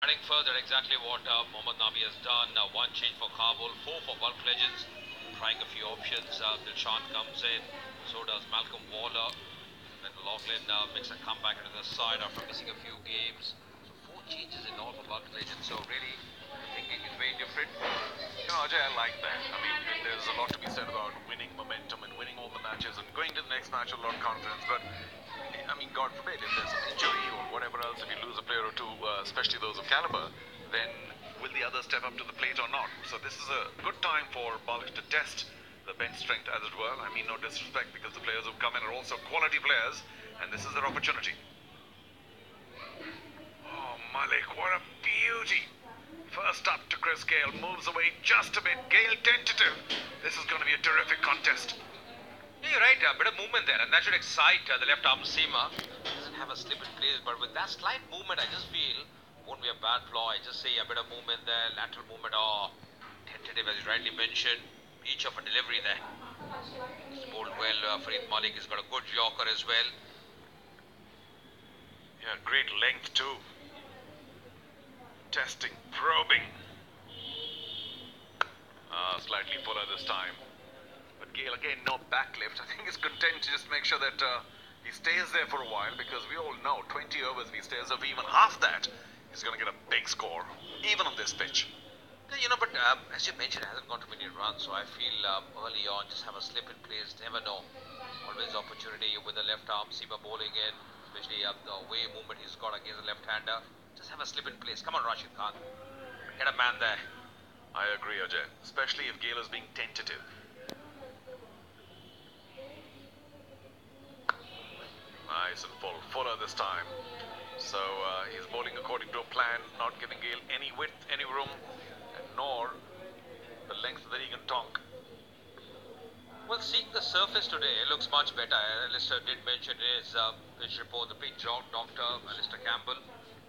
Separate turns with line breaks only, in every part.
Adding further exactly what Mohammad Nabi has done. One change for Kabul, four for Gulf Legends. Trying a few options. Dilshan comes in. So does Malcolm Waller. Then Loughlin makes a comeback into the side after missing a few games. So four changes in all for Gulf Legends. So really, the thinking is very different.
Ajay, I like that. I mean, there's a lot to be said about winning momentum and winning all the matches and going to the next match with a lot of confidence. But, I mean, God forbid, if there's an injury or whatever else, if you lose a player or two, especially those of caliber, then will the others step up to the plate or not? So this is a good time for Balik to test the bench strength, as it were. I mean, no disrespect, because the players who've come in are also quality players, and this is their opportunity. Oh, Malik, what a beauty! First up to Chris Gale, moves away just a bit. Gale tentative. This is going to be a terrific contest.
Yeah, you're right, a bit of movement there, and that should excite the left arm seamer. Doesn't have a slip in place, but with that slight movement, I just feel won't be a bad flaw. I just say a bit of movement there, lateral movement, tentative as you rightly mentioned. Each of a delivery there. He's bowled well. Farid Malik has got a good yorker as well.
Yeah, great length too. Testing, probing. Slightly fuller this time. But Gale, again, no backlift. I think he's content to just make sure that he stays there for a while, because we all know 20 overs, if he stays over even half that, he's going to get a big score, even on this pitch.
But as you mentioned, it hasn't got too many runs, so I feel early on, just have a slip in place, never know. Always opportunity with the left arm seamer bowling in, especially the way movement he's got against the left-hander. Just have a slip in place. Come on, Rashid Khan. Get a man there.
I agree, Ajay, especially if Gale is being tentative. Nice and full, fuller this time. So he's bowling according to a plan, not giving Gale any width, any room, and nor the length that he can tonk.
Well, seeing the surface today, it looks much better. Alistair did mention in his pitch report, the pitch doctor, Alistair Campbell,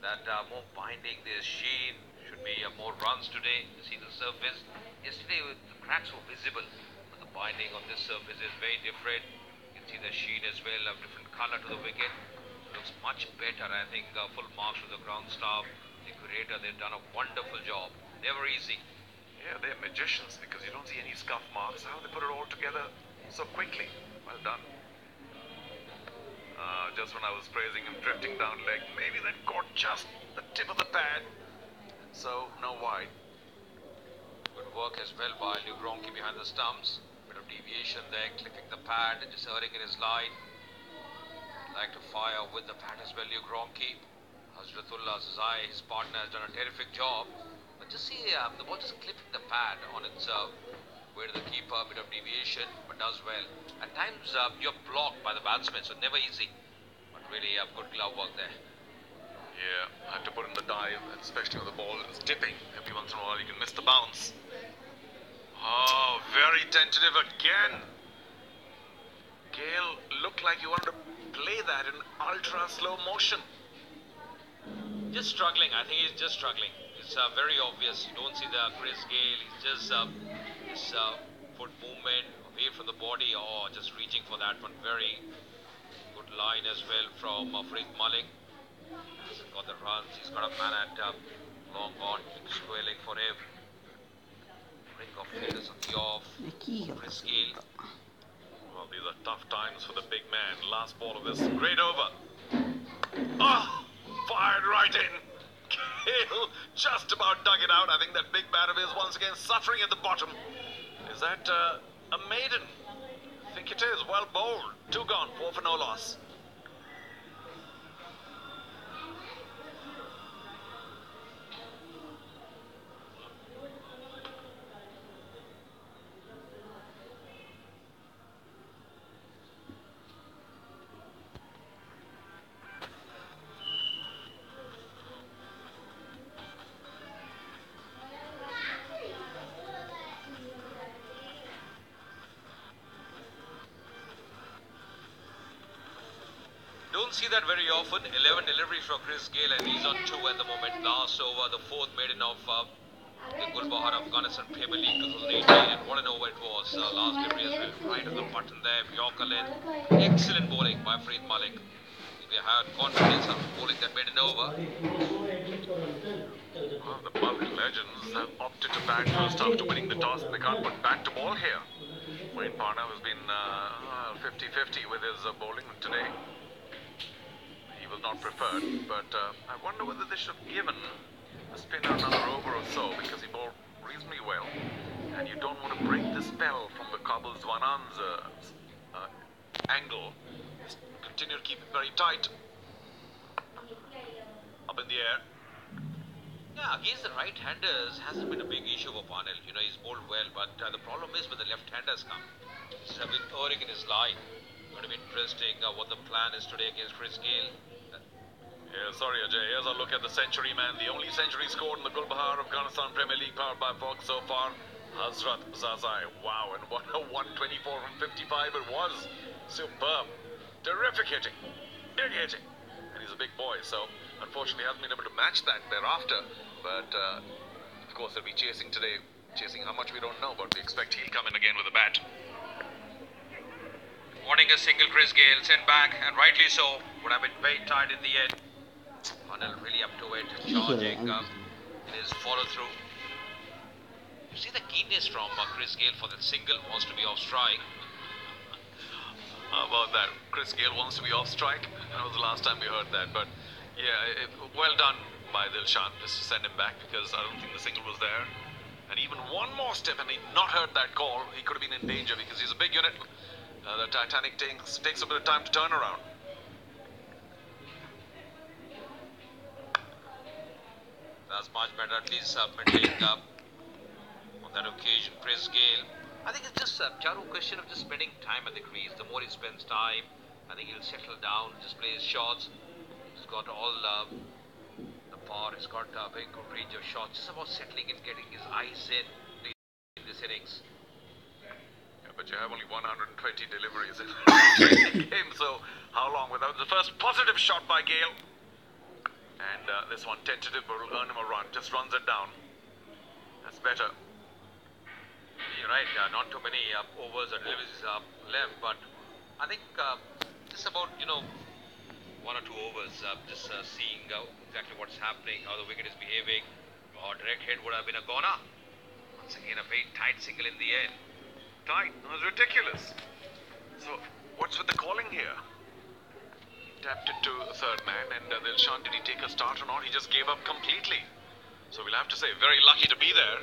that more binding, there's sheen, should be more runs today. You see the surface. Yesterday, the cracks were visible, but the binding on this surface is very different. You can see the sheen as well, a different color to the wicket. Looks much better. I think full marks to the ground staff, the curator, they've done a wonderful job. Never easy.
Yeah, they're magicians, because you don't see any scuff marks. How they put it all together so quickly. Well done. Just when I was praising him drifting down leg, maybe that caught just the tip of the pad. So, no wide.
Good work as well by Luke Ronke behind the stumps. Bit of deviation there, clipping the pad and just erring in his line. Like to fire with the pad as well, Luke Ronke. Hazratullah Zai, his partner, has done a terrific job. But just see, the ball just clipping the pad on its way to the keeper, a bit of deviation, but does well. At times, you're blocked by the batsman, so never easy. But really, good glove work there.
Yeah, I have to put in the dive, especially when the ball is dipping. Every once in a while, you can miss the bounce. Oh, very tentative again. Gale looked like he wanted to play that in ultra slow motion.
Just struggling. I think he's just struggling. It's very obvious. You don't see the Chris Gale. He's just his foot movement away from the body, or just reaching for that one. Very good line as well from Farid Malik. Hasn't got the runs. He's got a man at long on, squaring for him. Brink of fielders on the off. Chris Gale.
Well, these are tough times for the big man. Last ball of this great over. Oh, fired right in. Gale just about dug it out. I think that big bat of his once again suffering at the bottom. Is that a maiden? I think it is. Well bowled. 2 gone, 4 for no loss.
Don't see that very often. 11 deliveries for Chris Gale, and he's on 2 at the moment. Last over, the 4th maiden of the Gulbahar Afghanistan Premier League 2018, and what an over it was. Last delivery as well, right on the button there. Yorker length. Excellent bowling by Farid Malik. We had confidence of bowling that maiden over.
Well, the bulk legends have opted to bat first after winning the toss. They can't put bat to ball here. Wayne Parner has been 50-50 with his bowling today. He was not preferred, but I wonder whether they should have given the spinner another over or so, because he bowled reasonably well. And you don't want to break the spell from the Kabul's Wanan's angle. Just continue to keep it very tight. Up in the air.
Yeah, against the right-handers hasn't been a big issue for Parnell. You know, he's bowled well, but the problem is when the left-handers come. He's a bit erring in his line. Going to be interesting what the plan is today against Chris Gayle.
Yeah, sorry Ajay, here's a look at the century man. The only century scored in the Gulbahar Afghanistan Premier League powered by Fox so far. Hazrat Zazai. Wow, and what a 124 from 55 it was. Superb. Terrific hitting. Big hitting. And he's a big boy, so unfortunately hasn't been able to match that thereafter. But of course they'll be chasing today. Chasing how much we don't know, but we expect he'll come in again with a bat.
Wanting a single Chris Gayle, sent back, and rightly so. Would have been very tight in the end. Parnell really up to it, charging in his follow-through. You see the keenness from Chris Gayle for that single, wants to be off strike.
How about that? Chris Gayle wants to be off strike. That was the last time we heard that. But yeah, well done by Dilshan just to send him back, because I don't think the single was there. And even one more step and he'd not heard that call, he could have been in danger, because he's a big unit. The Titanic takes a bit of time to turn around.
That's much better, at least submitting on that occasion, Chris Gayle. I think it's just a question of just spending time at the crease. The more he spends time, I think he'll settle down, just play his shots. He's got all the power, he's got a very good range of shots. Just about settling and getting his eyes in this innings.
Yeah, but you have only 120 deliveries in the game, so how long without the first positive shot by Gayle? And this one tentative, but will earn him a run. Just runs it down. That's better.
You're right, not too many overs or deliveries left, but I think just about, one or two overs, just seeing exactly what's happening, how the wicket is behaving. Direct hit would have been a goner. Once again, a very tight single in the end.
Tight. It was ridiculous. So, what's with the calling here? Tapped it to a third man, and Dilshan, did he take a start or not? He just gave up completely. So we'll have to say, very lucky to be there.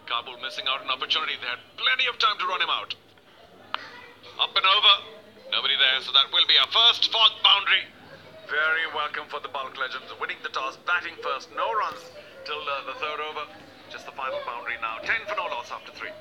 Kabul missing out an opportunity. They had plenty of time to run him out. Up and over. Nobody there, so that will be our first fourth boundary. Very welcome for the bulk legends. Winning the toss, batting first. No runs till the third over. Just the final boundary now. 10 for no loss after 3.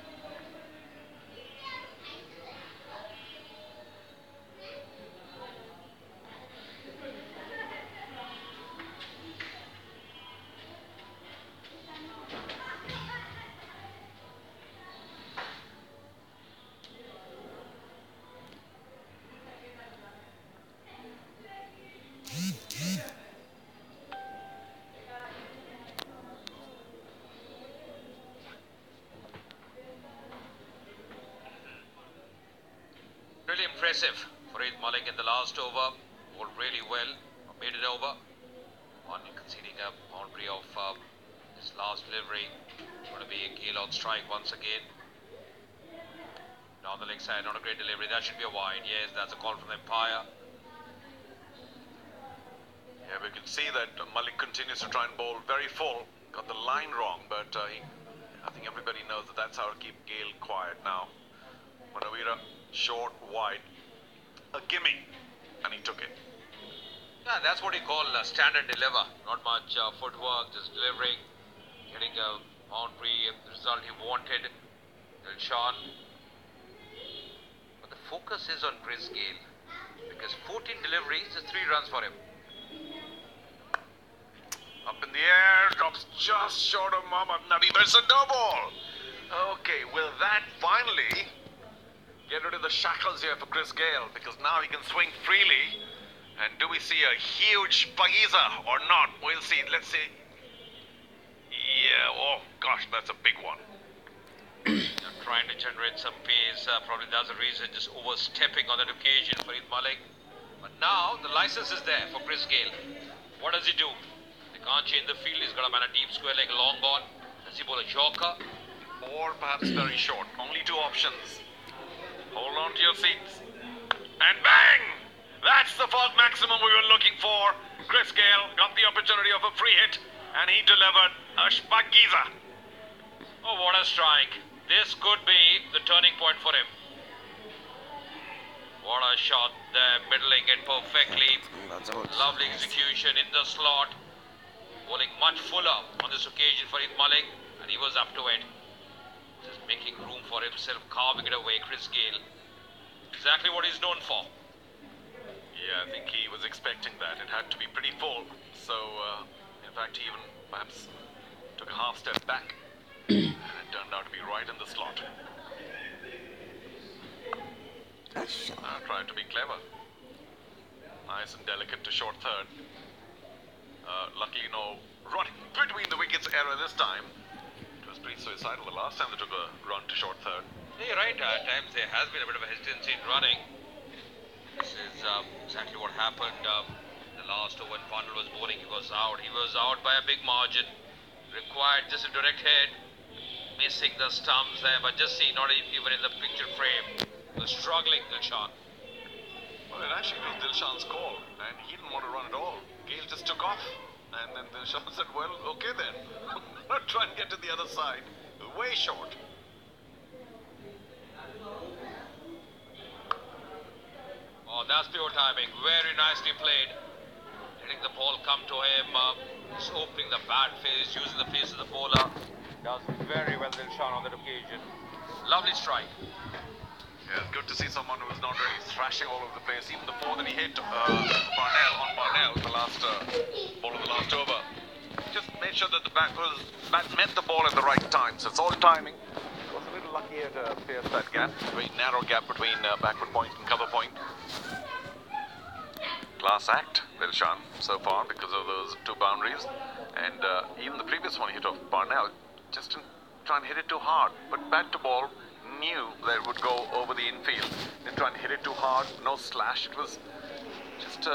Really impressive. Farid Malik in the last over, bowled really well, made it over. On conceding a boundary of his last delivery. Going to be a Gayle on strike once again. Down the leg side, not a great delivery. That should be a wide. Yes, that's a call from the umpire.
Yeah, we can see that Malik continues to try and bowl very full. Got the line wrong, but I think everybody knows that that's how to keep Gayle quiet now. Manavira, short, wide, a gimme, and he took it.
Yeah, that's what you call standard deliver. Not much footwork, just delivering, getting a boundary, the result he wanted. Dilshan. But the focus is on Chris Gayle, because 14 deliveries, just 3 runs for him.
Up in the air, drops just short of Mohammad Nabi, but it's a no ball. Okay, will that finally get rid of the shackles here for Chris Gayle? Because now he can swing freely. And do we see a huge Paiza or not? We'll see. Let's see. Yeah, oh gosh, that's a big one.
Trying to generate some pace, probably that's the reason, just overstepping on that occasion for Farid Malik. But now the license is there for Chris Gayle. What does he do? The They can't change the field. He's got a man a deep square leg, long on. Does he bowl a Yorker?
Or perhaps very short. Only two options. Hold on to your seats. And bang! That's the fault maximum we were looking for. Chris Gayle got the opportunity of a free hit and he delivered a Spagiza.
Oh, what a strike. This could be the turning point for him. What a shot there, middling it perfectly. Lovely execution in the slot. Bowling much fuller on this occasion for Eid Malik, and he was up to it. Just making room for himself, carving it away, Chris Gayle. Exactly what he's known for.
Yeah, I think he was expecting that. It had to be pretty full. So, in fact, he even perhaps took a half step back. And it turned out to be right in the slot. Tried to be clever. Nice and delicate to short third. Luckily, no running between the wickets error this time. It was pretty suicidal the last time they took a run to short third.
Yeah, you're right. At times there has been a bit of a hesitancy in running. This is exactly what happened. The last over when Pandal was bowling, he was out. He was out by a big margin. Required just a direct hit. Missing the stumps there, but just see, not even in the picture frame. The struggling Dilshan.
Well, it actually was Dilshan's call, and he didn't want to run at all. Gayle just took off, and then Dilshan said, well, okay then. I'll try and get to the other side. Way short.
Oh, that's pure timing. Very nicely played. Letting the ball come to him. Just opening the bat face, using the face of the bowler. Does very well, Dilshan, on that occasion. Lovely strike.
Yeah, it's good to see someone who's not really thrashing all over the place. Even the four that he hit Parnell, the last ball of the last over. Just made sure that the bat met the ball at the right time. So it's all timing. Was a little lucky to pierce that gap, very narrow gap between backward point and cover point. Class act, Dilshan, so far because of those two boundaries. And even the previous one he hit off Parnell, just didn't try and hit it too hard. But bat to ball, knew that it would go over the infield. Didn't try and hit it too hard, no slash. It was just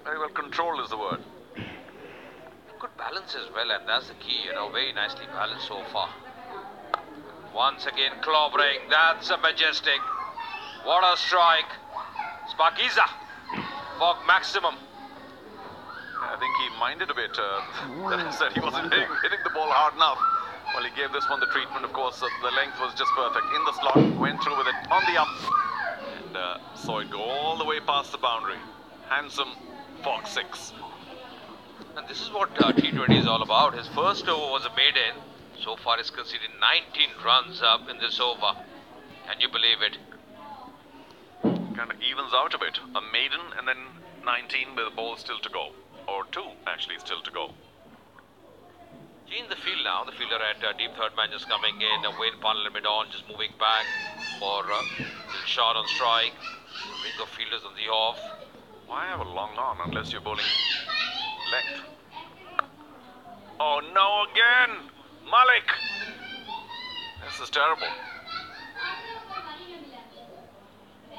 very well controlled is the word.
Good balance as well, and that's the key, very nicely balanced so far. Once again, clobbering, that's a majestic. What a strike. Spagiza for maximum.
I think he minded a bit that I said he wasn't hitting the ball hard enough. Well, he gave this one the treatment, of course. The length was just perfect. In the slot, went through with it on the up. And saw it go all the way past the boundary. Handsome Fox 6.
And this is what T20 is all about. His first over was a maiden. So far he's conceded 19 runs up in this over. Can you believe it?
Kind of evens out a bit. A maiden and then 19 with the ball still to go. Or 2 actually still to go.
In the field now, the fielder at deep third man just coming in. Wayne Parnell mid-on, just moving back for Dilshan on strike. Ring of fielders on the off.
Why have a long on unless you're bowling length? Oh no, again! Malik! This is terrible.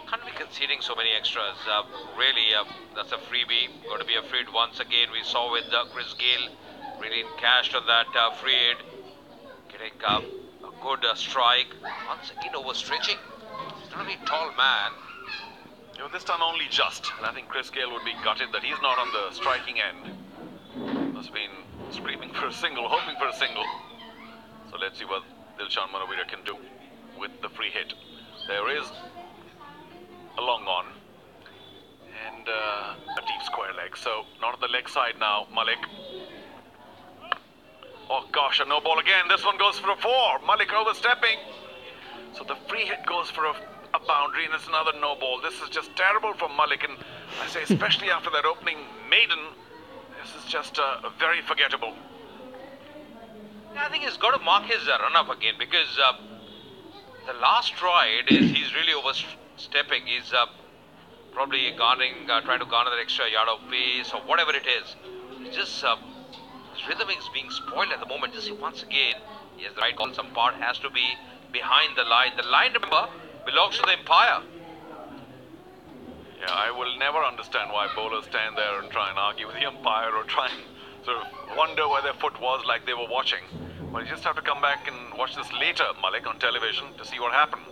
Can't be conceding so many extras. Really, that's a freebie. Going to be afraid once again. We saw with Chris Gayle. Really cashed on that free hit. Getting a good strike. Once again overstretching. He's not a very tall man.
This time only just. And I think Chris Gayle would be gutted that he's not on the striking end. Must have been screaming for a single, hoping for a single. So let's see what Dilshan Manavira can do with the free hit. There is a long on. And a deep square leg. So not on the leg side now, Malik. Oh gosh, a no ball again. This one goes for a 4. Malik overstepping. So the free hit goes for a boundary and it's another no ball. This is just terrible for Malik. And I say especially after that opening maiden, this is just very forgettable.
I think he's got to mark his run up again because the last stride is he's really overstepping. He's probably trying to garner that extra yard of pace or whatever it is. It's just his rhythm is being spoiled at the moment. Just see once again, he has the right call. Some part has to be behind the line. The line, remember, belongs to the umpire.
Yeah, I will never understand why bowlers stand there and try and argue with the umpire or try and sort of wonder where their foot was like they were watching. Well, you just have to come back and watch this later, Malik, on television to see what happened.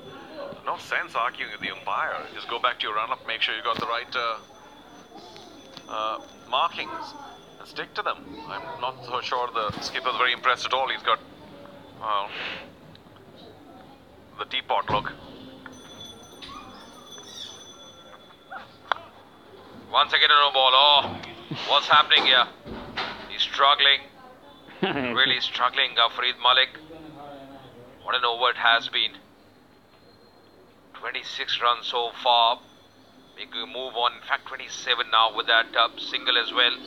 No sense arguing with the umpire. Just go back to your run-up, make sure you got the right markings, and stick to them. I'm not so sure the skipper's very impressed at all. He's got, well, the teapot look.
Once again, a no ball. Oh, what's happening here? He's struggling. Really struggling, Farid Malik. What an over it has been. 26 runs so far. Making a move on. In fact, 27 now with that single as well.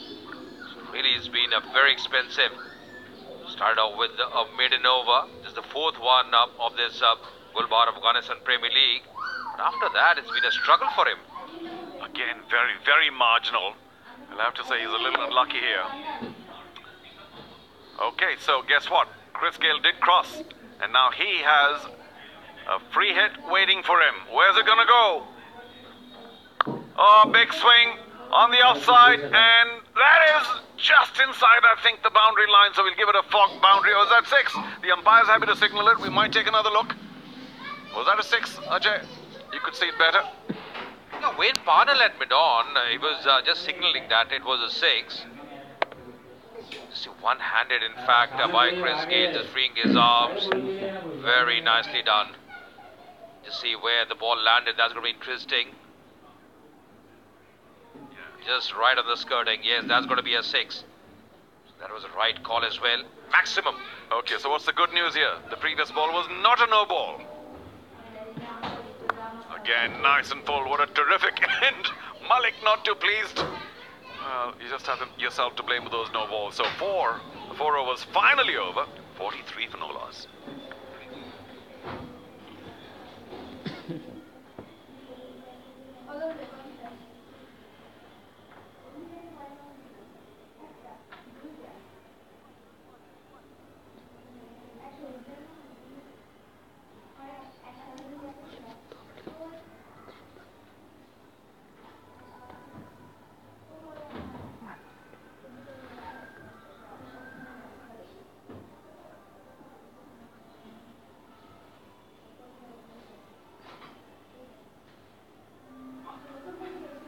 So really, it's been a very expensive. Started off with a maiden over. This is the fourth one of this Gulbar Afghanistan Premier League. But after that, it's been a struggle for him.
Again, very, very marginal. I'll have to say he's a little unlucky here. Okay, so guess what? Chris Gayle did cross. And now he has a free hit waiting for him. Where's it gonna go? Oh, big swing on the offside. And that is just inside, I think, the boundary line. So we'll give it a Fogg boundary. Or is that 6? The umpire's happy to signal it. We might take another look. Was that a 6, Ajay? You could see it better.
Yeah, Wayne Parnell at mid-on, he was just signaling that it was a 6. Just one-handed, in fact, by Chris Gayle, just freeing his arms. Very nicely done. Just see where the ball landed. That's going to be interesting. Just right on the skirting. Yes, that's going to be a 6. That was a right call as well. Maximum.
Okay, so what's the good news here? The previous ball was not a no ball. Again, nice and full. What a terrific end. Malik not too pleased. Well, you just have yourself to blame for those no balls. So the 4 overs finally over. 43 for no loss.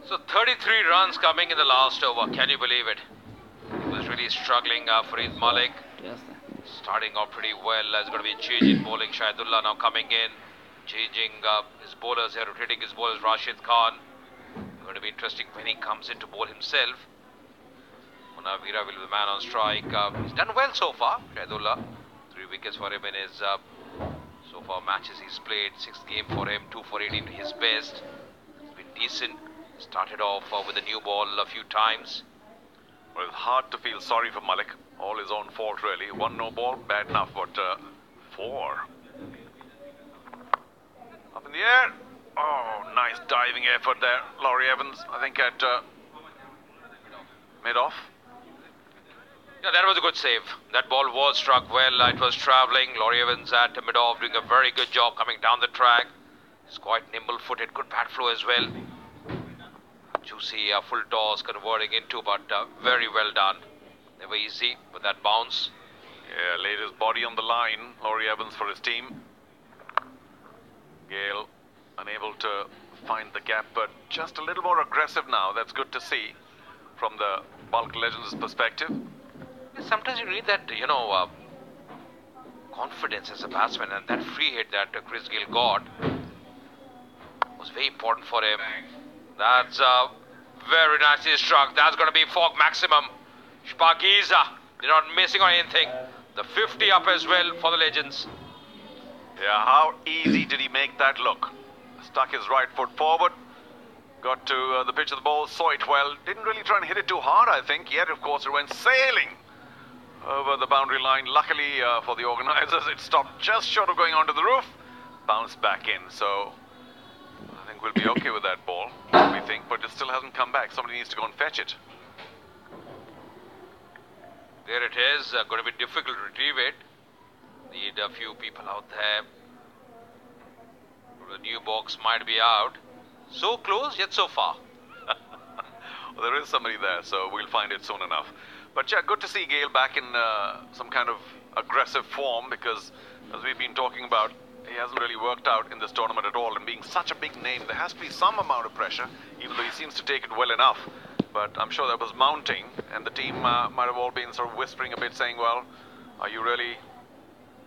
So 33 runs coming in the last over. Can you believe it? He was really struggling, Farid Malik. Starting off pretty well. There's going to be a change in bowling. Shahidullah now coming in. Changing his bowlers here, rotating his bowlers. Rashid Khan. Going to be interesting when he comes in to bowl himself. Munawira will be the man on strike. He's done well so far, Shahidullah. 3 wickets for him in his so far matches he's played. 6th game for him. 2 for 18, his best. It's been decent. Started off with a new ball a few times.
Well, it's hard to feel sorry for Malik. All his own fault, really. 1 no ball, bad enough, but 4. Up in the air. Oh, nice diving effort there. Laurie Evans, I think at mid-off.
Yeah, that was a good save. That ball was struck well. It was travelling. Laurie Evans at mid-off doing a very good job coming down the track. He's quite nimble-footed. Good bat flow as well. Juicy full toss converting into, but very well done. Never easy with that bounce.
Yeah, laid his body on the line. Laurie Evans for his team. Gayle unable to find the gap, but just a little more aggressive now. That's good to see from the Bulk Legends perspective.
Sometimes you need that, confidence as a batsman, and that free hit that Chris Gayle got was very important for him. That's very nicely struck. That's going to be Fogg maximum. Shpakiza, they're not missing on anything. The 50 up as well for the Legends.
Yeah, how easy did he make that look? Stuck his right foot forward, got to the pitch of the ball, saw it well. Didn't really try and hit it too hard, I think. Yet, of course, it went sailing over the boundary line. Luckily for the organisers, it stopped just short of going onto the roof. Bounced back in, so I think we'll be okay with that ball, we think, but it still hasn't come back. Somebody needs to go and fetch it.
There it is. Going to be difficult to retrieve it. Need a few people out there. The new box might be out. So close, yet so far.
Well, there is somebody there, so we'll find it soon enough. But yeah, good to see Gale back in some kind of aggressive form, because as we've been talking about, he hasn't really worked out in this tournament at all, and being such a big name, there has to be some amount of pressure, even though he seems to take it well enough. But I'm sure that was mounting, and the team might have all been sort of whispering a bit, saying, well, are you really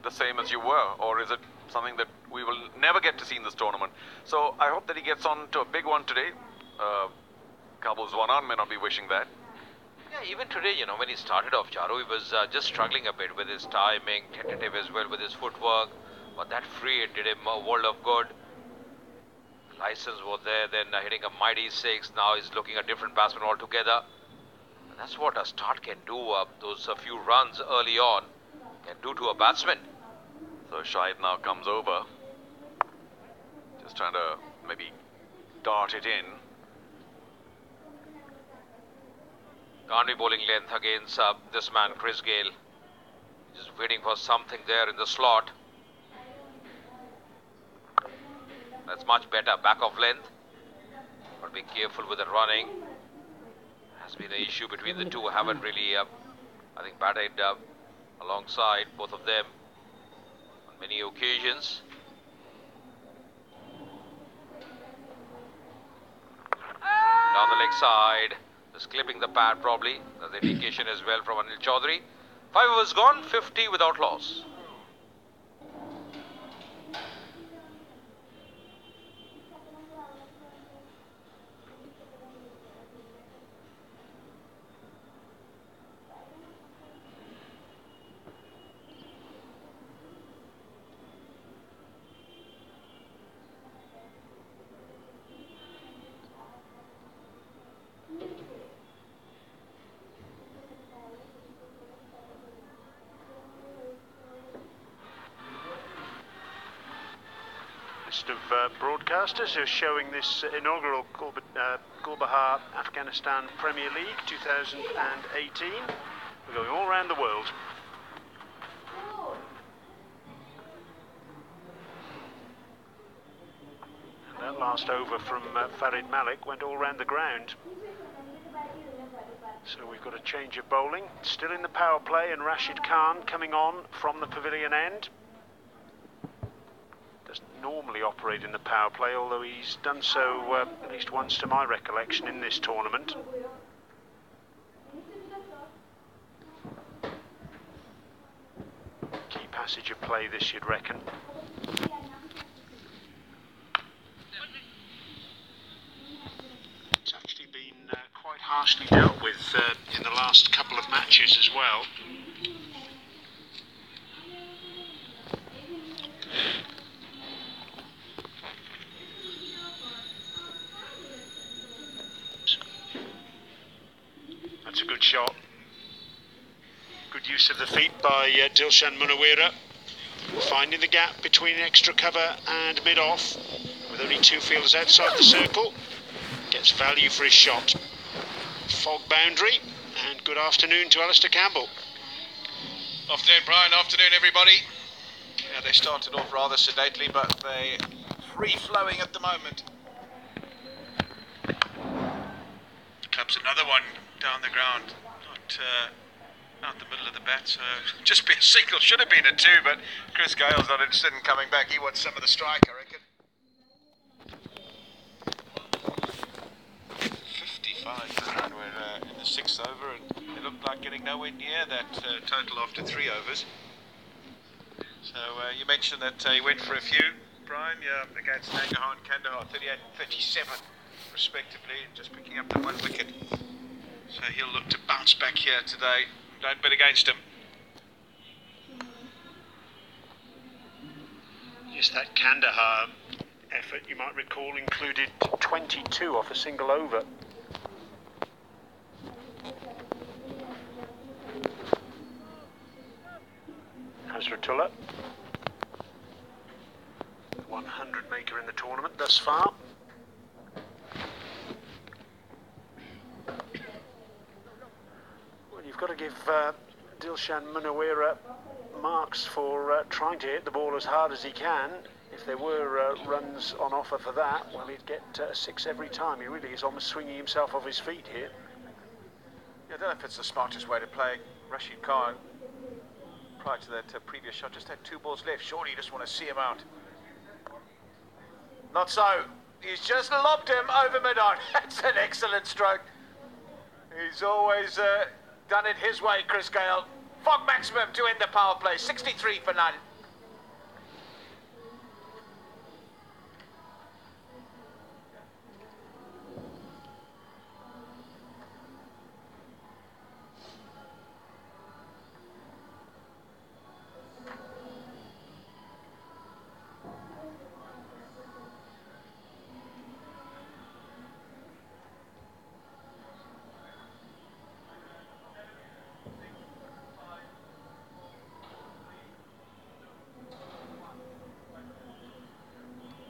the same as you were, or is it something that we will never get to see in this tournament? So I hope that he gets on to a big one today. Kabul's one on may not be wishing that.
Yeah, even today, you know, when he started off, Charu, he was just struggling a bit with his timing, tentative as well with his footwork. But that free, it did him a world of good. License was there, then hitting a mighty six. Now he's looking at different batsmen altogether. And that's what a start can do. Those few runs early on can do to a batsman.
So Shahid now comes over, just trying to maybe dart it in.
Can't be bowling length against this man, Chris Gale. Just waiting for something there in the slot. That's much better, back of length. But be careful with the running. Has been an issue between the two. Haven't really, I think, batted alongside both of them on many occasions. Down the leg side. Just clipping the pad probably. That's the indication as well from Anil Chaudhary. 5 overs gone, 50 without loss.
List of broadcasters who are showing this inaugural Gulbahar Afghanistan Premier League 2018. We're going all around the world. And that last over from Farid Malik went all around the ground. So we've got a change of bowling. Still in the power play, and Rashid Khan coming on from the pavilion end. Doesn't normally operate in the power play, although he's done so at least once to my recollection in this tournament. Key passage of play this, you'd reckon. It's actually been quite harshly dealt with in the last couple of matches as well. That's a good shot. Good use of the feet by Dilshan Munawira, finding the gap between extra cover and mid-off, with only 2 fielders outside the circle. Gets value for his shot. Fog boundary, and good afternoon to Alistair Campbell.
Afternoon, Brian. Afternoon, everybody. Yeah, they started off rather sedately, but they're free-flowing at the moment. Clubs another one down the ground, not out the middle of the bat, so just be a single. Should have been a 2, but Chris Gale's not interested in coming back. He wants some of the strike, I reckon. 55, we're in the 6th over, and they looked like getting nowhere near that total after 3 overs. So you mentioned that he went for a few, Brian, against Nangarhar and Kandahar, 38 and 37 respectively, just picking up the 1 wicket. So he'll look to bounce back here today. Don't bet against him.
Yes, that Kandahar effort, you might recall, included 22 off a single over. Hazratullah, 100 maker in the tournament thus far. Well, you've got to give Dilshan Munawira marks for trying to hit the ball as hard as he can. If there were runs on offer for that, well, he'd get 6 every time. He really is almost swinging himself off his feet here.
Yeah, I don't know if it's the smartest way to play. Rashid Khan, prior to that previous shot, just had 2 balls left. Surely you just want to see him out. Not so. He's just lobbed him over mid-on. That's an excellent stroke. He's always done it his way, Chris Gayle. Fog maximum to end the power play. 63 for none.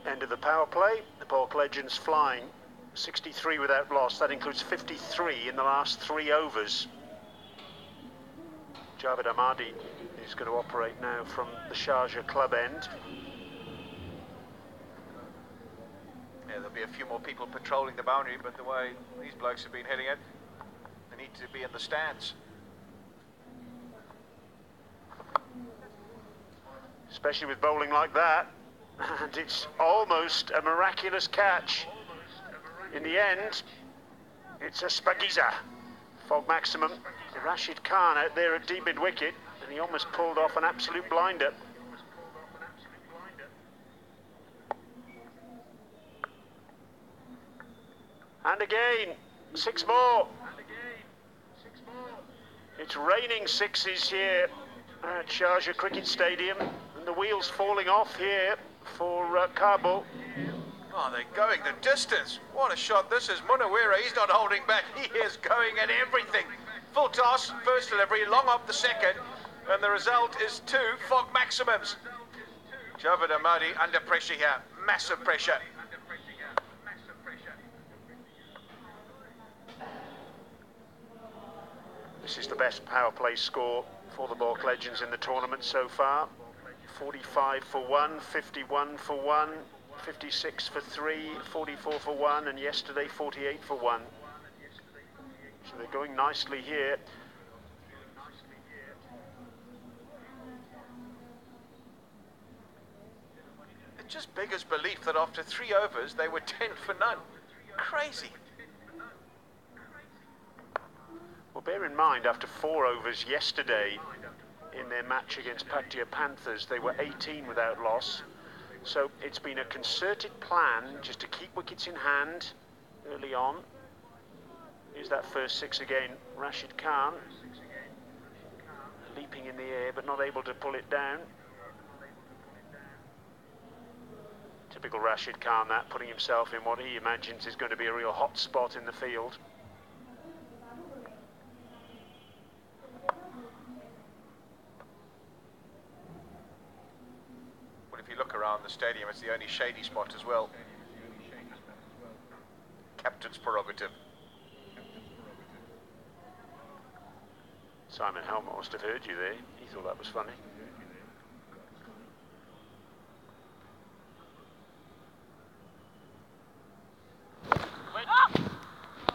End of the power play. The Park Legends flying 63 without loss. That includes 53 in the last 3 overs. Javed Ahmadi is going to operate now from the Sharjah club end.
Yeah, there'll be a few more people patrolling the boundary, but the way these blokes have been heading it, they need to be in the stands.
Especially with bowling like that. And it's almost a miraculous catch. In the end, it's a Spagiza. Fog maximum. Rashid Khan out there at deep mid-wicket, and he almost pulled off an absolute blinder. And again, 6 more. It's raining 6s here at Sharjah Cricket Stadium, and the wheels falling off here for Kabul.
Oh, they're going the distance. What a shot this is. Munawira, he's not holding back. He is going at everything. Full toss, first delivery, long off the second, and the result is 2 Fog maximums. Javed Ahmadi under pressure here. Massive pressure.
This is the best power play score for the Park Legends in the tournament so far. 45 for 1, 51 for 1, 56 for 3, 44 for 1, and yesterday 48 for 1. So they're going nicely here.
It just beggars belief that after 3 overs they were 10 for none. Crazy.
Well, bear in mind, after 4 overs yesterday, in their match against Paktia Panthers, they were 18 without loss. So it's been a concerted plan just to keep wickets in hand early on. Here's that first 6 again. Rashid Khan leaping in the air but not able to pull it down. Typical Rashid Khan, that, putting himself in what he imagines is going to be a real hot spot in the field.
If you look around the stadium, it's the only shady spot as well. Captain's prerogative.
Simon Helmut must have heard you there. He thought that was funny.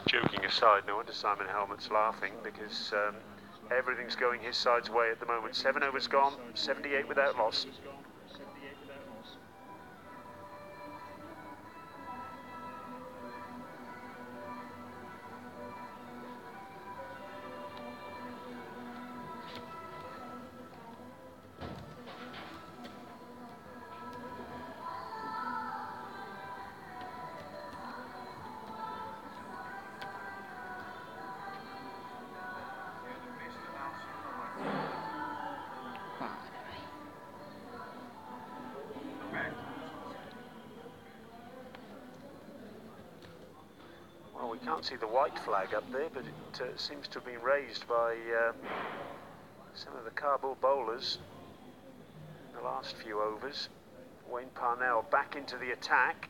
Joking aside, no wonder Simon Helmut's laughing, because everything's going his side's way at the moment. 7 overs gone, 78 without loss. We can't see the white flag up there, but it seems to have been raised by some of the Kabul bowlers in the last few overs. Wayne Parnell back into the attack.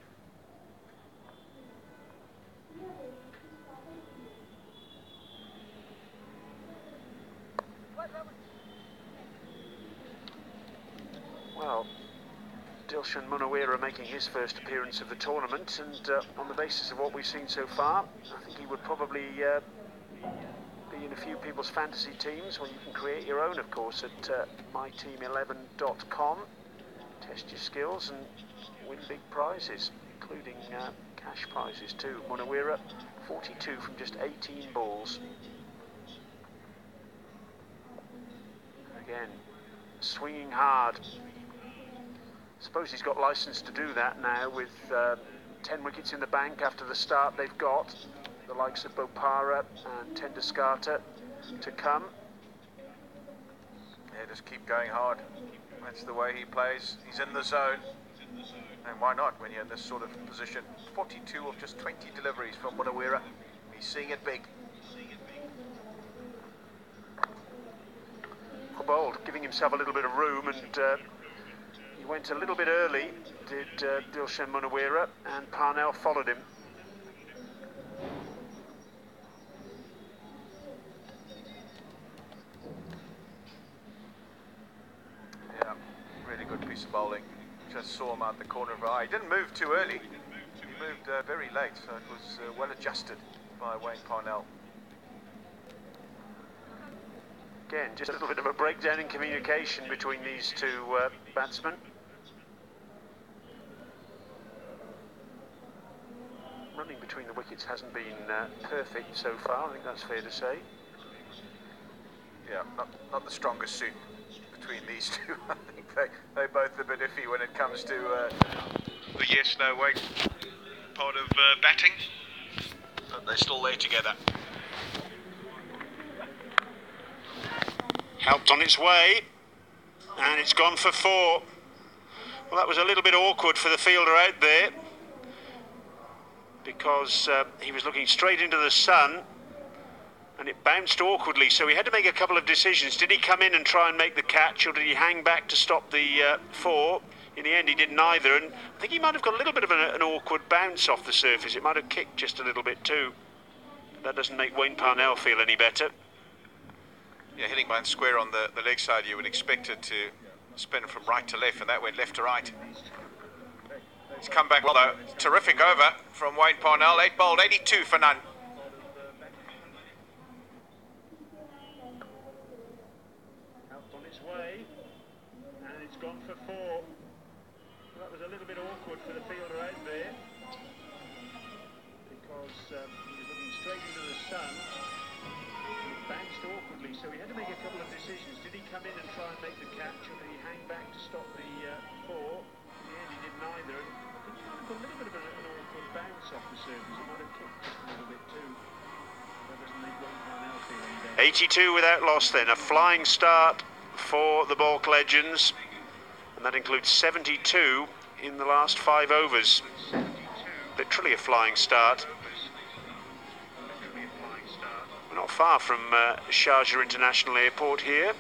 Well, Dilshan Munawira making his first appearance of the tournament, and on the basis of what we've seen so far, I think he would probably be be in a few people's fantasy teams. Well, you can create your own, of course, at myteam11.com. Test your skills and win big prizes, including cash prizes too. Munawira, 42 from just 18 balls. Again, swinging hard. Suppose he's got license to do that now with 10 wickets in the bank after the start they've got. The likes of Bopara and Tenduskarta to come.
Yeah, just keep going hard. That's the way he plays. He's in the zone. And why not when you're in this sort of position? 42 of just 20 deliveries from Munawira. He's seeing it big.
Bold, giving himself a little bit of room, and he went a little bit early, did Dilshan Munawira, and Parnell followed him.
Yeah, really good piece of bowling. Just saw him out the corner of his eye. He didn't move too early. He moved very late, so it was well adjusted by Wayne Parnell.
Again, just a little bit of a breakdown in communication between these two batsmen. Running between the wickets hasn't been perfect so far, I think that's fair to say.
Yeah, not the strongest suit between these two. I think they're both a bit iffy when it comes to
The yes-no wait part of batting. But they're still there together.
Helped on its way, and it's gone for 4. Well, that was a little bit awkward for the fielder out there, because he was looking straight into the sun, and it bounced awkwardly, so he had to make a couple of decisions. Did he come in and try and make the catch, or did he hang back to stop the 4? In the end, he did neither, and I think he might have got a little bit of an awkward bounce off the surface. It might have kicked just a little bit too. That doesn't make Wayne Parnell feel any better.
yeah, hitting by square on the leg side, you would expect it to spin from right to left, and that went left to right. He's come back well though. Terrific over from Wayne Parnell. 8 bowled, 82 for none.
Helped on its way, and it's gone for 4. Well, that was a little bit awkward for the fielder out there, because he was looking straight into the sun. It bounced awkwardly, so he had to make a couple of decisions. Did he come in and try and make the catch, or did he hang back to stop the 4? In the end, he did neither. And I think he might have got a little bit of an awkward bounce off the surface. It might have kicked just a little bit too. That doesn't make Wayne Parnell feel any better. 82 without loss then. A flying start for the Balk Legends. And that includes 72 in the last 5 overs. Literally a flying start. We're not far from Sharjah International Airport here,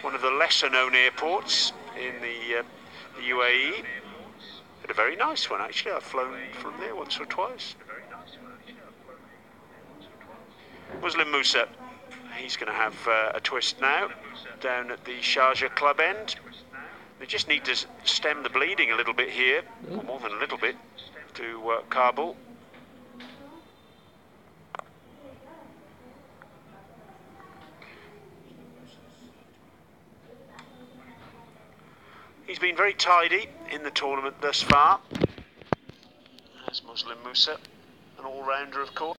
one of the lesser known airports in the UAE. But a very nice one actually. I've flown from there once or twice. Muslim Musa, he's going to have a twist now down at the Sharjah club end. They just need to stem the bleeding a little bit here, or more than a little bit, to Kabul. He's been very tidy in the tournament thus far, as Muslim Musa, an all-rounder of course.